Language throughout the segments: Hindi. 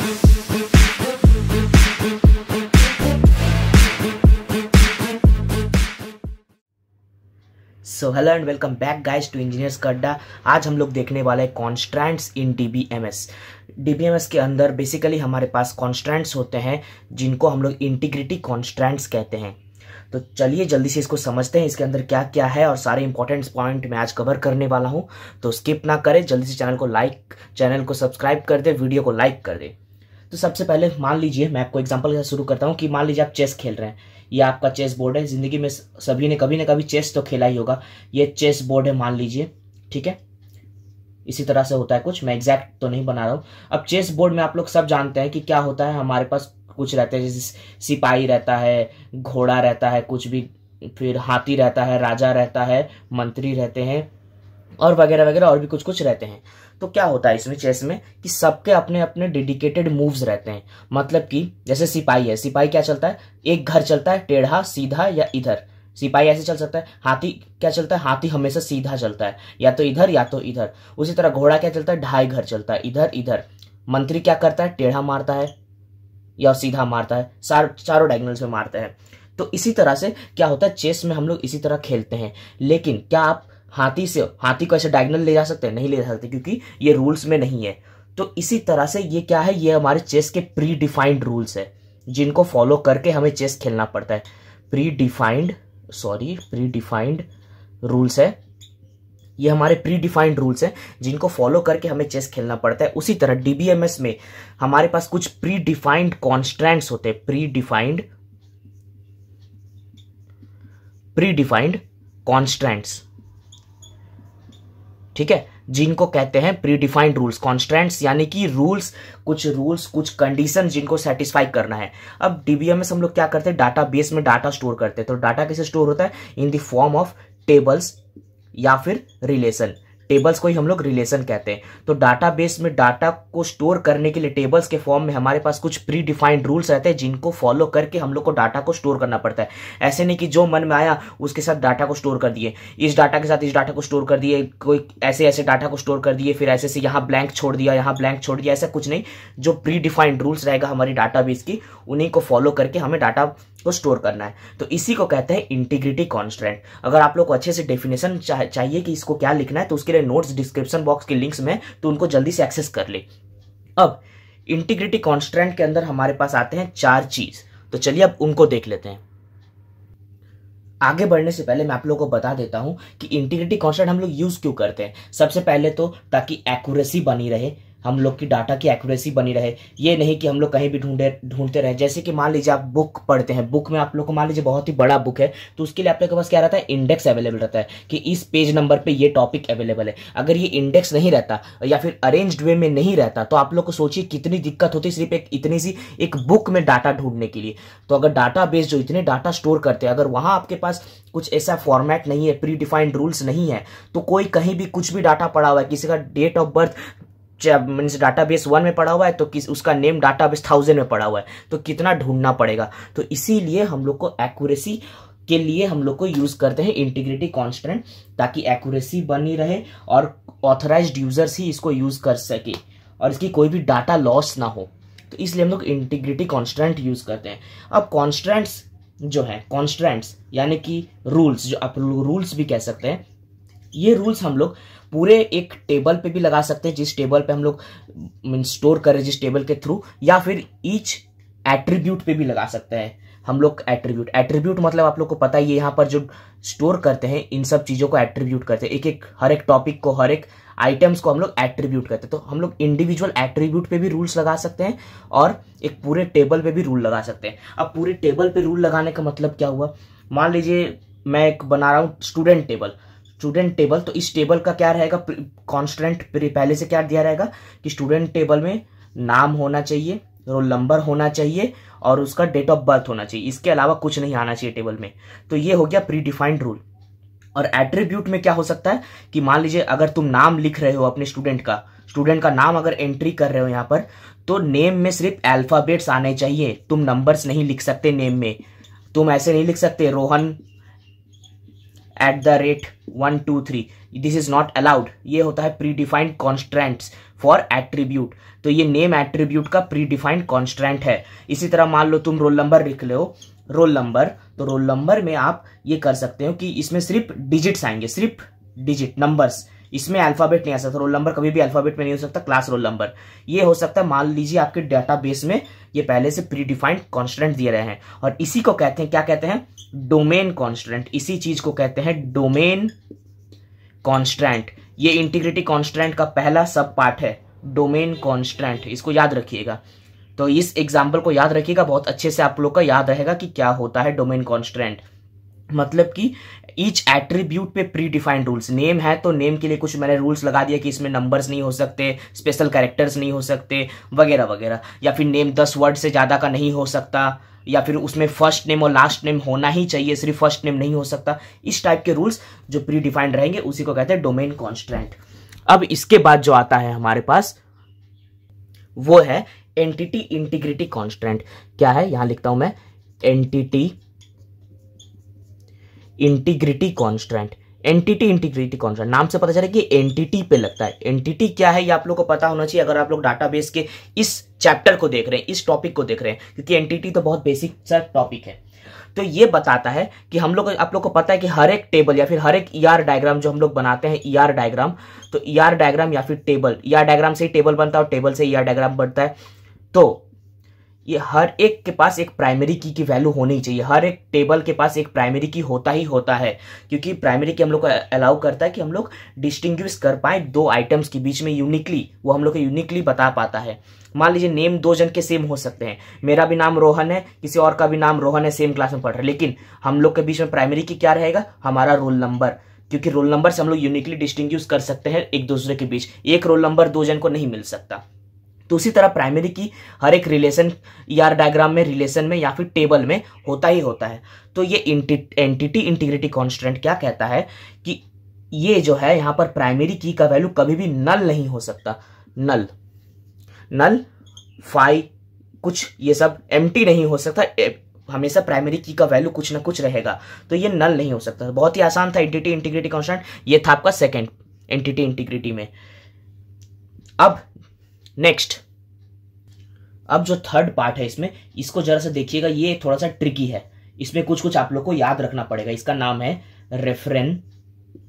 So hello and welcome back guys to engineers का अड्डा। आज हम लोग देखने वाले हैं कॉन्स्ट्रेंट्स इन डीबीएमएस। डीबीएमएस के अंदर बेसिकली हमारे पास कॉन्स्ट्रेंट्स होते हैं जिनको हम लोग इंटीग्रिटी कॉन्स्ट्रेंट्स कहते हैं। तो चलिए जल्दी से इसको समझते हैं, इसके अंदर क्या क्या है और सारे इंपॉर्टेंट पॉइंट मैं आज कवर करने वाला हूं। तो स्किप ना करें, जल्दी से चैनल को सब्सक्राइब कर दे, वीडियो को लाइक कर दे। तो सबसे पहले मान लीजिए, मैं आपको एग्जांपल के साथ शुरू करता हूं कि मान लीजिए आप चेस खेल रहे हैं। ये आपका चेस बोर्ड है। जिंदगी में सभी ने कभी ना कभी चेस तो खेला ही होगा। ये चेस बोर्ड है मान लीजिए, ठीक है। इसी तरह से होता है कुछ, मैं एग्जैक्ट तो नहीं बना रहा हूं। अब चेस बोर्ड में आप लोग सब जानते हैं कि क्या होता है। हमारे पास कुछ रहते हैं, जैसे सिपाही रहता है, घोड़ा रहता है, कुछ भी, फिर हाथी रहता है, राजा रहता है, मंत्री रहते हैं और वगैरह वगैरह और भी कुछ कुछ रहते हैं। तो क्या होता है इसमें चेस में कि सबके अपने अपने डेडिकेटेड मूव्स रहते हैं। मतलब कि जैसे सिपाही है, सिपाही क्या चलता है, एक घर चलता है, टेढ़ा सीधा या इधर, सिपाही ऐसे चल सकता है। हाथी क्या चलता है, हाथी हमेशा सीधा चलता है, या तो इधर या तो इधर। उसी तरह घोड़ा क्या चलता है, ढाई घर चलता है, इधर इधर। मंत्री क्या करता है, टेढ़ा मारता है या सीधा मारता है, चारों डायगोनल्स में मारता है। तो इसी तरह से क्या होता है, चेस में हम लोग इसी तरह खेलते हैं। लेकिन क्या आप हाथी को ऐसे डायगोनल ले जा सकते हैं? नहीं ले जा सकते, क्योंकि ये रूल्स में नहीं है। तो इसी तरह से ये क्या है, ये हमारे चेस के प्री डिफाइंड रूल्स है जिनको फॉलो करके हमें चेस खेलना पड़ता है। प्री डिफाइंड रूल्स है, ये हमारे प्री डिफाइंड रूल्स हैं जिनको फॉलो करके हमें चेस खेलना पड़ता है। उसी तरह डीबीएमएस में हमारे पास कुछ प्री डिफाइंड कॉन्स्ट्रेंट्स होते हैं, प्री डिफाइंड कॉन्स्ट्रेंट्स, ठीक है, जिनको कहते हैं प्री डिफाइंड रूल्स। कॉन्स्ट्रेंट्स यानी कि कुछ कंडीशन जिनको सेटिस्फाई करना है। अब डीबीएमएस हम लोग क्या करते हैं, डाटाबेस में डाटा स्टोर करते हैं। तो डाटा कैसे स्टोर होता है, in the form of tables या फिर रिलेशन। टेबल्स को ही हम लोग रिलेशन कहते हैं। तो डाटाबेस में डाटा को स्टोर करने के लिए टेबल्स के फॉर्म में हमारे पास कुछ प्री डिफाइंड रूल्स रहते हैं जिनको फॉलो करके हम लोग को डाटा को स्टोर करना पड़ता है। ऐसे नहीं कि जो मन में आया उसके साथ डाटा को स्टोर कर दिए, इस डाटा के साथ इस डाटा को स्टोर कर दिए, कोई ऐसे डाटा को स्टोर कर दिए, फिर ऐसे से यहाँ ब्लैंक छोड़ दिया, यहाँ ब्लैंक छोड़ दिया, ऐसा कुछ नहीं। जो प्री डिफाइंड रूल्स रहेगा हमारी डाटाबेस की, उन्हीं को फॉलो करके हमें डाटा को स्टोर करना है। तो इसी को कहते हैं इंटीग्रिटी कॉन्स्ट्रेंट। अगर आप लोग को अच्छे से डेफिनेशन चाहिए कि इसको क्या लिखना है, तो उसके लिए नोट्स डिस्क्रिप्शन बॉक्स के लिंक्स में, तो उनको जल्दी से एक्सेस कर ले। अब इंटीग्रिटी कॉन्स्ट्रेंट के अंदर हमारे पास आते हैं 4 चीज। तो चलिए अब उनको देख लेते हैं। आगे बढ़ने से पहले मैं आप लोगों को बता देता हूं कि इंटीग्रिटी कॉन्स्टेंट हम लोग यूज क्यों करते हैं। सबसे पहले तो ताकि एक्यूरेसी बनी रहे, हम लोग की डाटा की एक्यूरेसी बनी रहे। ये नहीं कि हम लोग कहीं भी ढूंढते रहे। जैसे कि मान लीजिए आप बुक पढ़ते हैं, बुक में आप लोग को मान लीजिए बहुत ही बड़ा बुक है, तो उसके लिए आप लोग के पास क्या रहता है, इंडेक्स अवेलेबल रहता है कि इस पेज नंबर पे ये टॉपिक अवेलेबल है। अगर ये इंडेक्स नहीं रहता या फिर अरेंज्ड वे में नहीं रहता, तो आप लोग को सोचिए कितनी दिक्कत होती सिर्फ इतनी सी एक बुक में डाटा ढूंढने के लिए। तो अगर डाटाबेस जो इतने डाटा स्टोर करते हैं, अगर वहां आपके पास कुछ ऐसा फॉर्मेट नहीं है, प्री डिफाइंड रूल्स नहीं है, तो कोई कहीं भी कुछ भी डाटा पड़ा हुआ है, किसी का date of birth means database 1 में पड़ा हुआ है, तो उसका नेम डाटाबेस 1000 में पड़ा हुआ है, तो कितना ढूंढना पड़ेगा। तो इसीलिए हम लोग को एक्यूरेसी के लिए हम लोग को यूज करते हैं इंटीग्रिटी कॉन्स्टेंट, ताकि एक्यूरेसी बनी रहे और ऑथराइज्ड यूजर्स ही इसको यूज कर सके और इसकी कोई भी डाटा लॉस ना हो। तो इसलिए हम लोग इंटीग्रिटी कॉन्स्टेंट यूज करते हैं। अब कॉन्स्टेंट्स जो है, कॉन्स्टेंट्स यानी कि रूल्स, जो आप रूल्स भी कह सकते हैं, ये रूल्स हम लोग पूरे एक टेबल पे भी लगा सकते हैं, जिस टेबल पे हम लोग स्टोर करें, जिस टेबल के थ्रू, या फिर ईच एट्रीब्यूट पे भी लगा सकते हैं हम लोग। एट्रीब्यूट मतलब आप लोग को पता ही है, यहाँ पर जो स्टोर करते हैं इन सब चीजों को एट्रीब्यूट करते हैं। हर एक टॉपिक को, हर एक आइटम्स को हम लोग एट्रीब्यूट करते हैं। तो हम लोग इंडिविजुअल एट्रीब्यूट पे भी रूल्स लगा सकते हैं और एक पूरे टेबल पे भी रूल लगा सकते हैं। अब पूरे टेबल पे रूल लगाने का मतलब क्या हुआ, मान लीजिए मैं एक बना रहा हूं स्टूडेंट टेबल, तो इस टेबल का क्या रहेगा, कॉन्स्टेंट पहले से क्या दिया रहेगा कि स्टूडेंट टेबल में नाम होना चाहिए, रोल नंबर होना चाहिए और उसका डेट ऑफ बर्थ होना चाहिए। इसके अलावा कुछ नहीं आना चाहिए टेबल में। तो ये हो गया प्री डिफाइंड रूल। और एट्रीब्यूट में क्या हो सकता है कि मान लीजिए अगर तुम नाम लिख रहे हो अपने स्टूडेंट का नाम अगर एंट्री कर रहे हो यहाँ पर, तो नेम में सिर्फ अल्फाबेट्स आने चाहिए, तुम नंबर्स नहीं लिख सकते नेम में। तुम ऐसे नहीं लिख सकते Rohan @123, this is not allowed. ये होता है pre defined constraints for attribute. तो ये नेम एट्रीब्यूट का प्री डिफाइंड कॉन्स्ट्रेंट है। इसी तरह मान लो तुम रोल नंबर लिख लो, रोल नंबर, तो रोल नंबर में आप ये कर सकते हो कि इसमें सिर्फ डिजिट्स आएंगे, सिर्फ डिजिट नंबर्स, इसमें अल्फाबेट नहीं आ सकता। रोल नंबर कभी भी अल्फाबेट में नहीं हो सकता। क्लास रोल नंबर ये हो सकता है, मान लीजिए आपके डेटाबेस में ये पहले से प्री डिफाइंड कॉन्स्टेंट दिए रहे हैं, और इसी को कहते हैं, क्या कहते हैं, डोमेन कॉन्स्टेंट। इसी चीज को कहते हैं डोमेन कॉन्स्टेंट। ये इंटीग्रिटी कॉन्स्टेंट का पहला सब पार्ट है, डोमेन कॉन्स्टेंट। इसको याद रखिएगा। तो इस एग्जाम्पल को याद रखिएगा, बहुत अच्छे से आप लोग का याद रहेगा कि क्या होता है डोमेन कॉन्स्टेंट। मतलब कि ईच एट्रीब्यूट पे प्री डिफाइंड रूल्स। नेम है तो नेम के लिए कुछ मैंने रूल्स लगा दिया कि इसमें नंबर्स नहीं हो सकते, स्पेशल कैरेक्टर्स नहीं हो सकते, वगैरह वगैरह। या फिर नेम 10 वर्ड से ज्यादा का नहीं हो सकता, या फिर उसमें फर्स्ट नेम और लास्ट नेम होना ही चाहिए, सिर्फ फर्स्ट नेम नहीं हो सकता। इस टाइप के रूल्स जो प्री डिफाइंड रहेंगे उसी को कहते हैं डोमेन कॉन्स्टेंट। अब इसके बाद जो आता है हमारे पास वो है एंटिटी इंटीग्रिटी कॉन्स्टेंट। क्या है, यहां लिखता हूं मैं, entity integrity constant. Entity integrity constant नाम से पता चला कि एंटिटी पे लगता है। एंटिटी क्या है ये आप लोग को पता होना चाहिए अगर आप लोग डाटाबेस के इस चैप्टर को देख रहे हैं, इस टॉपिक को देख रहे हैं, क्योंकि एंटिटी तो बहुत बेसिक सा टॉपिक है। तो ये बताता है कि हम लोग, आप लोग को पता है कि हर एक टेबल या फिर हर एक ईआर डायग्राम जो हम लोग बनाते हैं, ईआर डायग्राम, तो ईआर डायग्राम या फिर टेबल, ईआर डायग्राम से ही टेबल बनता है और टेबल से ईआर डायग्राम बनता है। तो ये हर एक के पास एक प्राइमरी की वैल्यू होनी चाहिए। हर एक टेबल के पास एक प्राइमरी की होता ही होता है, क्योंकि प्राइमरी की हम लोग को अलाउ करता है कि हम लोग डिस्टिंग्विश कर पाए दो आइटम्स के बीच में यूनिकली, वो हम लोग को यूनिकली बता पाता है। मान लीजिए नेम दो जन के सेम हो सकते हैं, मेरा भी नाम रोहन है, किसी और का भी नाम रोहन है, सेम क्लास में पढ़ रहे हैं, लेकिन हम लोग के बीच में प्राइमरी की क्या रहेगा, हमारा रोल नंबर, क्योंकि रोल नंबर से हम लोग यूनिकली डिस्टिंग्विश कर सकते हैं एक दूसरे के बीच। एक रोल नंबर दो जन को नहीं मिल सकता। तो उसी तरह प्राइमरी की हर एक रिलेशन ईआर डायग्राम में, रिलेशन में या फिर टेबल में होता ही होता है। तो ये एंटिटी इंटीग्रिटी कॉन्स्टेंट क्या कहता है कि ये जो है यहां पर प्राइमरी की का वैल्यू कभी भी नल नहीं हो सकता। नल फाई कुछ ये सब एम्प्टी नहीं हो सकता, हमेशा प्राइमरी की का वैल्यू कुछ ना कुछ रहेगा। तो ये नल नहीं हो सकता। बहुत ही आसान था एंटिटी इंटीग्रिटी कॉन्स्टेंट। ये था आपका सेकेंड एंटिटी इंटीग्रिटी में। अब नेक्स्ट, अब जो थर्ड पार्ट है इसमें, इसको जरा से देखिएगा, ये थोड़ा सा ट्रिकी है। इसमें कुछ कुछ आप लोग को याद रखना पड़ेगा। इसका नाम है रेफरेंशियल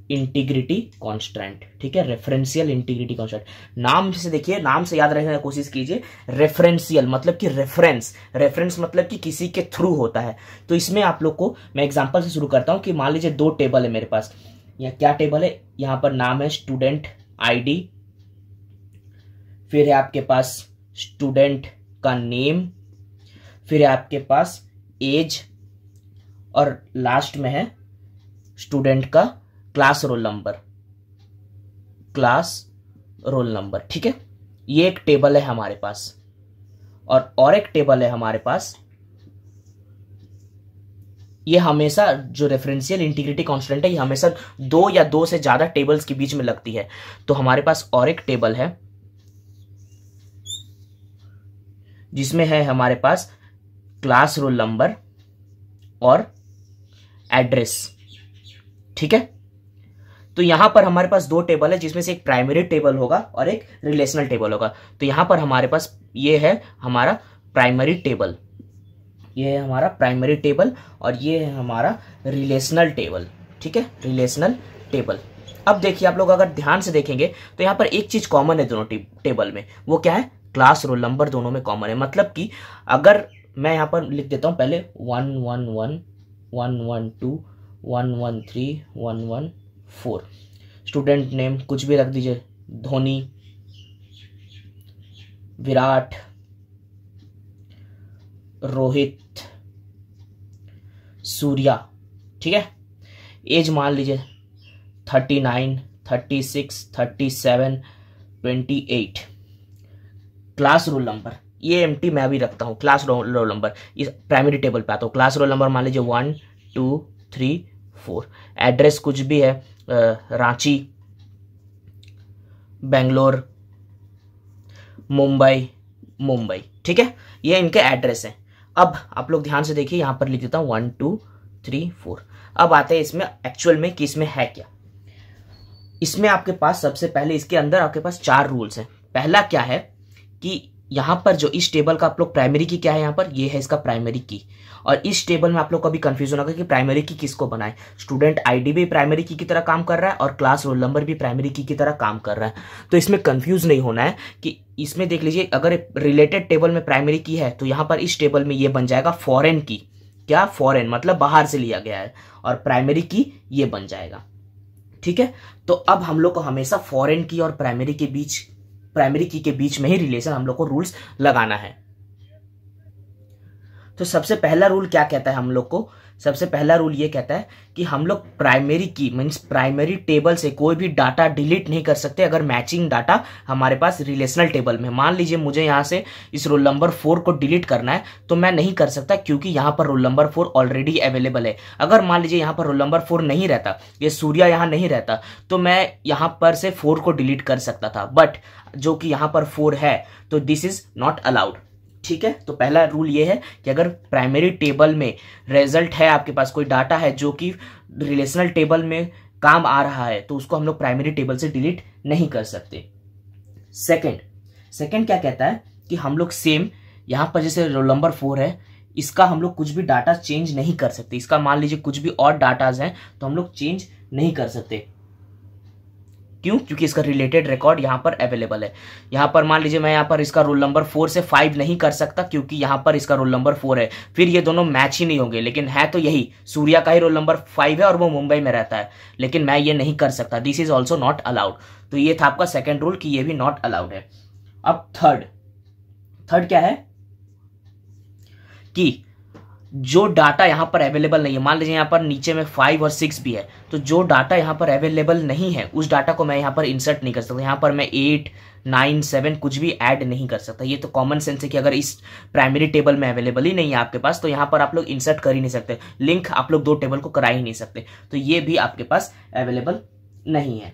इंटीग्रिटी कॉन्स्टेंट। ठीक है, रेफरेंशियल इंटीग्रिटी कॉन्स्टेंट। नाम से देखिए, नाम से याद रखने की कोशिश कीजिए। रेफरेंशियल मतलब कि रेफरेंस मतलब कि किसी के थ्रू होता है। तो इसमें आप लोग को मैं एग्जांपल से शुरू करता हूं कि मान लीजिए दो टेबल है मेरे पास। या क्या टेबल है, यहां पर नाम है स्टूडेंट आईडी, फिर है आपके पास स्टूडेंट का नेम, फिर है आपके पास एज, और लास्ट में है स्टूडेंट का क्लास रोल नंबर। ठीक है, ये एक टेबल है हमारे पास। और एक टेबल है हमारे पास, ये हमेशा जो रेफरेंशियल इंटीग्रिटी कांस्टेंट है, ये हमेशा दो या दो से ज्यादा टेबल्स के बीच में लगती है। तो हमारे पास और एक टेबल है जिसमें है हमारे पास क्लास रोल नंबर और एड्रेस। ठीक है, तो यहां पर हमारे पास दो टेबल है जिसमें से एक प्राइमरी टेबल होगा और एक रिलेशनल टेबल होगा। तो यहां पर हमारे पास ये है हमारा प्राइमरी टेबल, ये है हमारा प्राइमरी टेबल, और ये है हमारा रिलेशनल टेबल। ठीक है, रिलेशनल टेबल। अब देखिए, आप लोग अगर ध्यान से देखेंगे तो यहां पर एक चीज कॉमन है दोनों टेबल में। वो क्या है, क्लास रोल नंबर दोनों में कॉमन है। मतलब कि अगर मैं यहां पर लिख देता हूं पहले 111 112 113 114, स्टूडेंट नेम कुछ भी रख दीजिए, धोनी, विराट, रोहित, सूर्या। ठीक है, एज मान लीजिए 39 36 37 28। क्लास रोल नंबर ये एम्प्टी मैं भी रखता हूं, क्लास रोल नंबर इस प्राइमरी टेबल पे आता हूं। क्लास रोल नंबर मान लीजिए 1 2 3 4। एड्रेस कुछ भी है, रांची, बेंगलोर, मुंबई। ठीक है, ये इनके एड्रेस हैं। अब आप लोग ध्यान से देखिए, यहां पर लिख देता हूं 1 2 3 4। अब आते हैं इसमें एक्चुअल में कि इसमें है क्या। इसमें आपके पास सबसे पहले इसके अंदर आपके पास 4 रूल्स हैं। पहला क्या है कि यहां पर जो इस टेबल का आप लोग प्राइमरी की क्या है, यहां पर ये है इसका प्राइमरी की। और इस टेबल में आप लोग कभी कंफ्यूजन होगा कि प्राइमरी की किसको बनाए। स्टूडेंट आईडी भी प्राइमरी की तरह काम कर रहा है और क्लास रोल नंबर भी प्राइमरी की तरह काम कर रहा है। तो इसमें कंफ्यूज नहीं होना है कि इसमें देख लीजिए, अगर रिलेटेड टेबल में प्राइमरी की है तो यहां पर इस टेबल में ये बन जाएगा फॉरेन की। क्या? फॉरेन मतलब बाहर से लिया गया है, और प्राइमरी की ये बन जाएगा। ठीक है, तो अब हम लोग को हमेशा फॉरेन की और प्राइमरी की के बीच में ही रिलेशन हम लोग को रूल्स लगाना है। तो सबसे पहला रूल क्या कहता है हम लोग को? सबसे पहला रूल ये कहता है कि हम लोग प्राइमरी की मीन्स प्राइमरी टेबल से कोई भी डाटा डिलीट नहीं कर सकते अगर मैचिंग डाटा हमारे पास रिलेशनल टेबल में। मान लीजिए मुझे यहां से इस रोल नंबर 4 को डिलीट करना है तो मैं नहीं कर सकता, क्योंकि यहां पर रोल नंबर 4 ऑलरेडी अवेलेबल है। अगर मान लीजिए यहां पर रोल नंबर 4 नहीं रहता, ये सूर्या यहां नहीं रहता, तो मैं यहां पर से 4 को डिलीट कर सकता था, बट जो कि यहां पर 4 है तो दिस इज नॉट अलाउड। ठीक है, तो पहला रूल ये है कि अगर प्राइमरी टेबल में रिजल्ट है, आपके पास कोई डाटा है जो कि रिलेशनल टेबल में काम आ रहा है, तो उसको हम लोग प्राइमरी टेबल से डिलीट नहीं कर सकते। सेकंड क्या कहता है कि हम लोग सेम यहां पर जैसे रोल नंबर 4 है, इसका हम लोग कुछ भी डाटा चेंज नहीं कर सकते। इसका मान लीजिए कुछ भी और डाटाज हैं तो हम लोग चेंज नहीं कर सकते। क्यों? क्योंकि इसका रिलेटेड रिकॉर्ड यहां पर अवेलेबल है। यहां पर मान लीजिए मैं यहां पर इसका रोल नंबर 4 से 5 नहीं कर सकता, क्योंकि यहां पर इसका रोल नंबर 4 है, फिर ये दोनों मैच ही नहीं होंगे। लेकिन है तो यही, सूर्या का ही रोल नंबर 5 है और वो मुंबई में रहता है, लेकिन मैं ये नहीं कर सकता। This is also not allowed. तो ये था आपका सेकेंड रूल कि ये भी नॉट अलाउड है। अब थर्ड क्या है कि जो डाटा यहां पर अवेलेबल नहीं है, मान लीजिए यहां पर नीचे में 5 और 6 भी है, तो जो डाटा यहां पर अवेलेबल नहीं है उस डाटा को मैं यहां पर इंसर्ट नहीं कर सकता। यहां पर मैं 8 9 7 कुछ भी ऐड नहीं कर सकता। ये तो कॉमन सेंस है कि अगर इस प्राइमरी टेबल में अवेलेबल ही नहीं है आपके पास, तो यहां पर आप लोग इंसर्ट कर ही नहीं सकते, लिंक आप लोग 2 टेबल को करा ही नहीं सकते। तो ये भी आपके पास अवेलेबल नहीं है।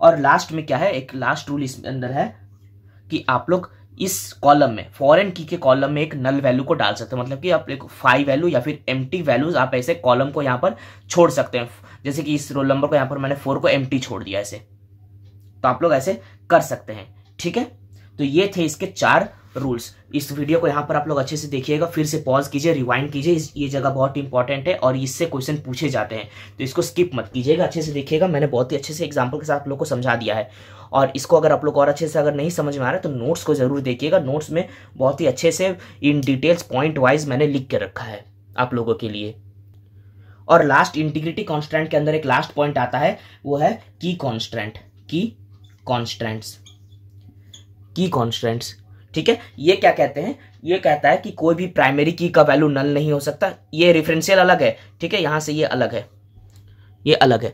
और लास्ट में क्या है, एक लास्ट रूल इसके अंदर है कि आप लोग इस कॉलम में, फॉरेन की के कॉलम में एक नल वैल्यू को डाल सकते हैं। मतलब कि आप एक 5 वैल्यू या फिर एम्प्टी वैल्यूज आप ऐसे कॉलम को यहां पर छोड़ सकते हैं। जैसे कि इस रोल नंबर को यहां पर मैंने 4 को एम्प्टी छोड़ दिया ऐसे, तो आप लोग ऐसे कर सकते हैं। ठीक है, तो ये थे इसके 4 रूल्स। इस वीडियो को यहां पर आप लोग अच्छे से देखिएगा, फिर से पॉज कीजिए, रिवाइंड कीजिए, ये जगह बहुत इंपॉर्टेंट है और इससे क्वेश्चन पूछे जाते हैं, तो इसको स्किप मत कीजिएगा, अच्छे से देखिएगा। मैंने बहुत ही अच्छे से एग्जांपल के साथ आप लोग को समझा दिया है। और इसको अगर आप लोग और अच्छे से अगर नहीं समझ में आ रहा है तो नोट्स को जरूर देखिएगा। नोट्स में बहुत ही अच्छे से इन डिटेल्स पॉइंट वाइज मैंने लिख के रखा है आप लोगों के लिए। और लास्ट इंटीग्रिटी कॉन्स्टेंट के अंदर एक लास्ट पॉइंट आता है, वो है की कॉन्स्टेंट्स। ठीक है, ये क्या कहते हैं? ये कहता है कि कोई भी प्राइमरी की का वैल्यू नल नहीं हो सकता। ये रेफरेंशियल अलग है, ठीक है, यहां से ये अलग है, ये अलग है।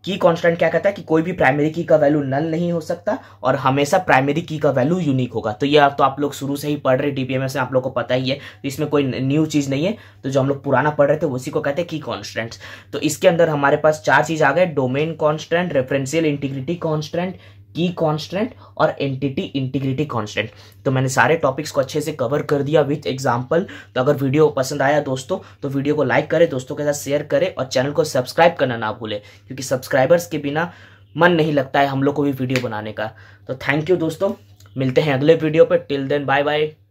की कांस्टेंट क्या कहता है कि कोई भी प्राइमरी की का वैल्यू नल नहीं हो सकता और हमेशा प्राइमरी की का वैल्यू यूनिक होगा। तो ये तो आप लोग शुरू से ही पढ़ रहे डीबीएमएस में, आप लोग को पता ही है, तो इसमें कोई न्यू चीज नहीं है। तो जो हम लोग पुराना पढ़ रहे थे उसी को कहते हैं की कांस्टेंट्स। तो इसके अंदर हमारे पास 4 चीज आ गए, domain constant, referential integrity constant, की कांस्टेंट और एंटिटी इंटीग्रिटी कांस्टेंट। तो मैंने सारे टॉपिक्स को अच्छे से कवर कर दिया विथ एग्जांपल। तो अगर वीडियो पसंद आया दोस्तों तो वीडियो को लाइक करें, दोस्तों के साथ शेयर करें और चैनल को सब्सक्राइब करना ना भूलें, क्योंकि सब्सक्राइबर्स के बिना मन नहीं लगता है हम लोग को भी वीडियो बनाने का। तो थैंक यू दोस्तों, मिलते हैं अगले वीडियो पर। Till then bye bye.